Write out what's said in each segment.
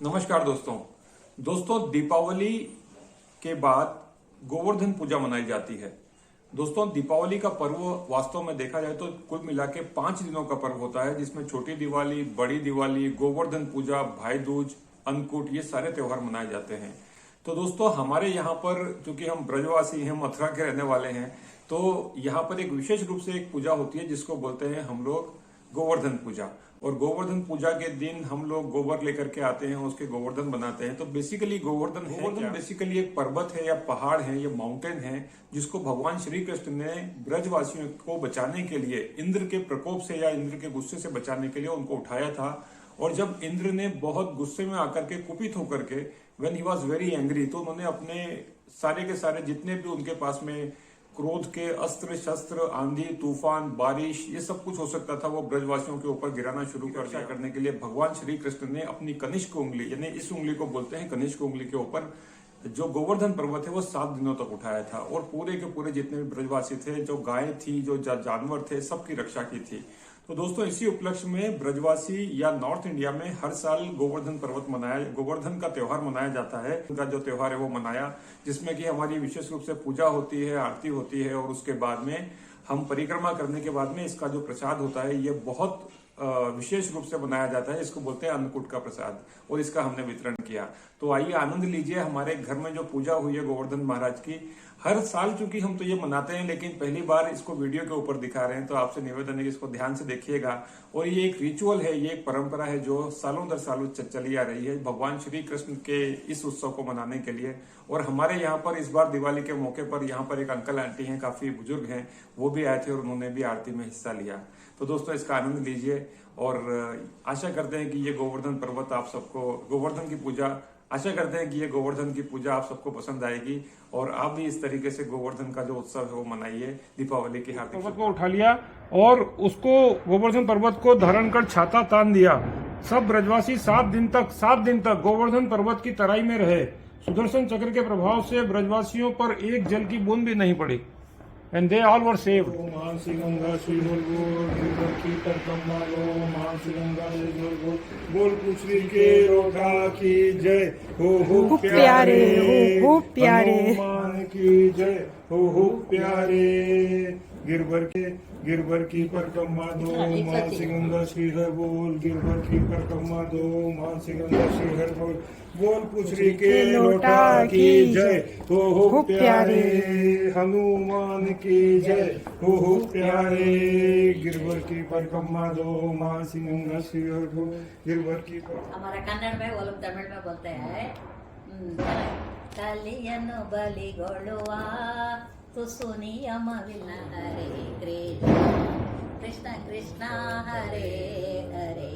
नमस्कार दोस्तों दीपावली के बाद गोवर्धन पूजा मनाई जाती है। दोस्तों दीपावली का पर्व वास्तव में देखा जाए तो कुल मिला के 5 दिनों का पर्व होता है, जिसमें छोटी दिवाली, बड़ी दिवाली, गोवर्धन पूजा, भाई दूज, अन्नकूट, ये सारे त्योहार मनाए जाते हैं। तो दोस्तों हमारे यहाँ पर चूंकि हम ब्रजवासी हैं, मथुरा के रहने वाले हैं, तो यहाँ पर एक विशेष रूप से एक पूजा होती है जिसको बोलते हैं हम लोग गोवर्धन पूजा। और गोवर्धन पूजा के दिन हम लोग गोबर लेकर के आते हैं, उसके गोवर्धन बनाते हैं। तो बेसिकली गोवर्धन बेसिकली एक पर्वत है या पहाड़ है या माउंटेन है, जिसको भगवान श्री कृष्ण ने ब्रजवासियों को बचाने के लिए, इंद्र के प्रकोप से या इंद्र के गुस्से से बचाने के लिए उनको उठाया था। और जब इंद्र ने बहुत गुस्से में आकर के, कुपित होकर के, when he was very angry, तो उन्होंने अपने सारे के सारे जितने भी उनके पास में क्रोध के अस्त्र शस्त्र, आंधी तूफान, बारिश, ये सब कुछ हो सकता था, वो ब्रजवासियों के ऊपर गिराना शुरू करने के लिए भगवान श्री कृष्ण ने अपनी कनिष्क उंगली, यानी इस उंगली को बोलते हैं कनिष्क उंगली, के ऊपर जो गोवर्धन पर्वत है वो 7 दिनों तक उठाया था। और पूरे के पूरे जितने भी ब्रजवासी थे, जो गाय थी, जो जानवर थे, सबकी रक्षा की थी। तो दोस्तों इसी उपलक्ष्य में ब्रजवासी या नॉर्थ इंडिया में हर साल गोवर्धन का त्योहार मनाया जाता है। उनका जो त्योहार है वो मनाया, जिसमें कि हमारी विशेष रूप से पूजा होती है, आरती होती है, और उसके बाद में हम परिक्रमा करने के बाद में इसका जो प्रसाद होता है ये बहुत विशेष रूप से बनाया जाता है। इसको बोलते हैं अन्नकूट का प्रसाद, और इसका हमने वितरण किया। तो आइए आनंद लीजिए हमारे घर में जो पूजा हुई है गोवर्धन महाराज की। हर साल चूंकि हम तो ये मनाते हैं, लेकिन पहली बार इसको वीडियो के ऊपर दिखा रहे हैं, तो आपसे निवेदन है कि इसको ध्यान से देखिएगा। और ये एक रिचुअल है, ये एक परंपरा है जो सालों दर सालों चली आ रही है भगवान श्री कृष्ण के इस उत्सव को मनाने के लिए। और हमारे यहाँ पर इस बार दिवाली के मौके पर यहाँ पर एक अंकल आंटी हैं, काफी बुजुर्ग हैं, वो भी आए थे और उन्होंने भी आरती में हिस्सा लिया। तो दोस्तों इसका आनंद लीजिए, और आशा करते हैं कि ये गोवर्धन पर्वत आप सबको, गोवर्धन की पूजा, आशा करते हैं कि ये गोवर्धन की पूजा आप सबको पसंद आएगी, और आप भी इस तरीके से गोवर्धन का जो उत्सव है वो मनाइए। दीपावली की हार्दिक पर्वत को उठा लिया और उसको, गोवर्धन पर्वत को धारण कर छाता तान दिया। सब ब्रजवासी 7 दिन तक गोवर्धन पर्वत की तराई में रहे। सुदर्शन चक्र के प्रभाव से ब्रजवासियों पर एक जल की बूंद भी नहीं पड़ी। And they all were saved. Mansi Ganga Shri बोल बोल की परिक्रमा लो, मानसी गंगा श्री बोल बोल, बोल कुश्री के रोटा की जय, हो प्यारे, हो प्यारे, हनुमान की जय, हो प्यारे। गिरबर की परिक्रमा दो, मानसी गंगा श्री हर बोल, गिरबर की परिक्रमा दो, मानसी गंगा श्री हर बोल, बोल कुश्री के लोटा की जय, हो प्यारे, हनुमान की जय, हो प्यारे। गिरबर की परिक्रमा दो, मानसी गंगा श्री हर बोल, गिरबर की। हमारा कन्नड़ में, वो लोग तमिल में बोलते हैं, कलियनु बलिಗೊಳ್ಳುವ ತುಸುನಿಯಮವಿಲ್ಲ ಹರೇ ಕೃಷ್ಣ ಕೃಷ್ಣ ಹರೇ ಹರೇ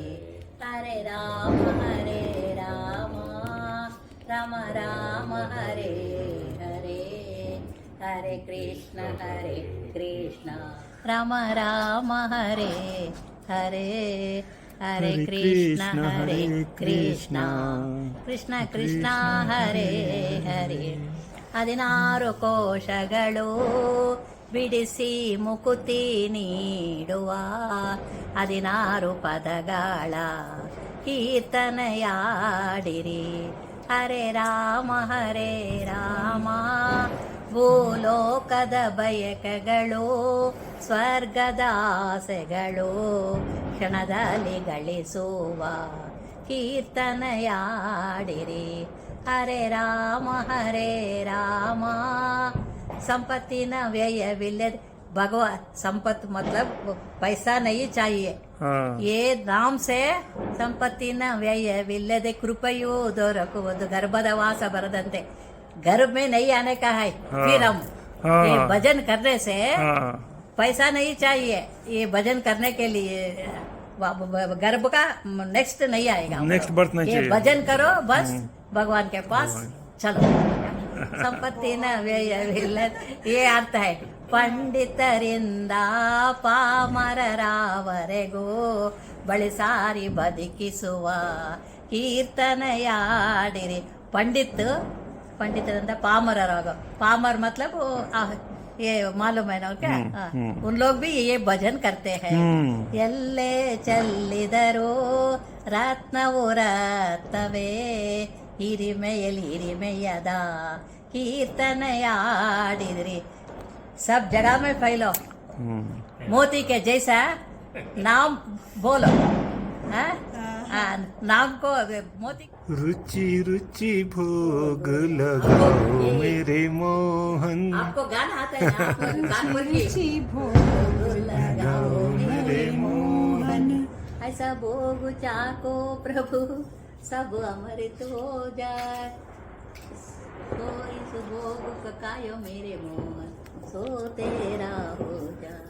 ಹರೇ ರಾಮ ರಾಮ ರಾಮ ಹರೇ ಹರೇ ಹರೇ ಕೃಷ್ಣ ರಾಮ ರಾಮ ಹರೇ ಹರೇ ಹರೇ ಕೃಷ್ಣ ಕೃಷ್ಣ ಕೃಷ್ಣ ಹರೇ ಹರೇ 16 ಕೋಶಗಳು ಬಿಡಿಸಿ ಮುಕುತಿ ನೀಡುವ 16 ಪದಗಳ ಕೀರ್ತನೆಯಾಡಿರಿ. ಹರೇ ರಾಮ ಭೂಲೋಕದ ಬಯಕೆಗಳು, ಸ್ವರ್ಗದ ಆಸೆಗಳು ಕ್ಷಣದಲ್ಲಿ ಗಳಿಸುವ ಕೀರ್ತನೆಯಾಡಿರಿ. ಹರೇ ರಾಮ संपत्तिನ ವ್ಯಯವಿಲ್ಲದೆ, भगवान संपत्ति मतलब पैसा नहीं चाहिए, ये नाम से संपत्तिನ ವ್ಯಯವಿಲ್ಲದೆ ಕೃಪೆಯು ದೊರಕುವುದು. गर्भದ ವಾಸ ಬರದಂತೆ, गर्भ में नहीं आने का है। फिर हम ये भजन करने से पैसा नहीं चाहिए, ये भजन करने के लिए गर्भ का नेक्स्ट नहीं आएगा, नेक्स्ट बर्थ नहीं चाहिए। भजन करो बस, भगवान के पास चलो। ಸಂಪತ್ತಿನ ವ್ಯಯವಿಲ್ಲ, ये अर्थ है। ಪಂಡಿತರಿಂದ ಪಾಮರರಾವರೆಗೂ ಬಳಿಸಾರಿ ಬದುಕಿಸುವ ಕೀರ್ತನೆಯಾಡಿರಿ. पंडितರಿಂದ पामरराग, पामर मतलब ये मालूम है ना क्या? हाँ, उन लोग भी ये भजन करते हैं। ಎಲ್ಲೇ ಚಲ್ಲಿದರೋ ರತ್ನವೋ ರತ್ನವೇ ಹಿರಿಮೆಯಲ್ಲಿ ಹಿರಿಮೆಯದ कीर्तनयाडिद्री सब जगह में फैलो। मोती के जैसा नाम बोलो। हाँ? नाम को मोती रुचि रुचि भोग लगाओ मेरे मोहन। आपको गाना आता है ना? आप गान बोलिए। भोग लगाओ मेरे मोहन, ऐसा भोग चाको प्रभु सब अमृत हो जाए। तो इस भोग पकायो मेरे मोहन, सो तेरा हो जाए।